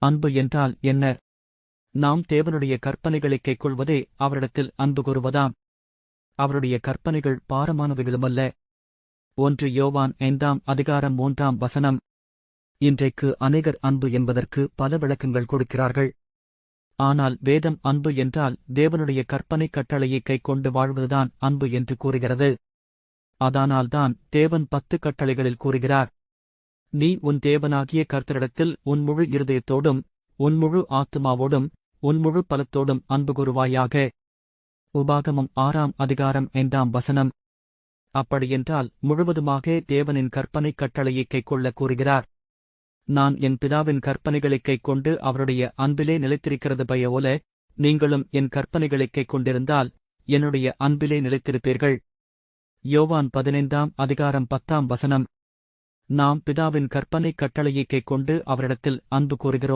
அன்பு என்றால் என்ன? நாம் தேவனுடைய கற்பனைகளைக் கைக்கொள்வதே அவரிடத்தில் அன்பு கூறுவதாம். அவருடைய கற்பனைகள் பாரமானவைகளுமல்ல. 1 யோவான் 5:3. இன்றைக்கு அநேகர் அன்பு என்பதற்கு பல விளக்கங்கள் கொடுக்கிறார்கள். ஆனால் வேதம் அன்பு என்றால் தேவனுடைய கற்பனை கட்டளையை கைக்கொண்டு வாழ்வதுதான் அன்பு என்று கூறுகிறது. அதனால்தான் தேவன் 10 கட்டளைகளில் கூறுகிறார், நீ உன் தேவனாகிய கர்த்தரிடத்தில் உன் முழு இருதயத்தோடும் உன் முழு ஆத்துமாவோடும் உன் முழு பலத்தோடும் அன்பு கூறுவாயாக. உபாகமம் 6:5. அப்படியென்றால் முழுவதுமாக தேவனின் கற்பனை கட்டளையை கைக்கொள்ள கூறுகிறார். நான் என் பிதாவின் கற்பனைகளைக் கைக்கொண்டு அவருடைய அன்பிலே நிலைத்திருக்கிறது போல நீங்களும் என் கற்பனைகளைக் கைக்கொண்டிருந்தால் என்னுடைய அன்பிலே நிலைத்திருப்பீர்கள். யோவான் 15:10. நாம் பிதாவின் கற்பனை கட்டளையை கைக்கொண்டு அவரிடத்தில் அன்பு கூறுகிறோம்.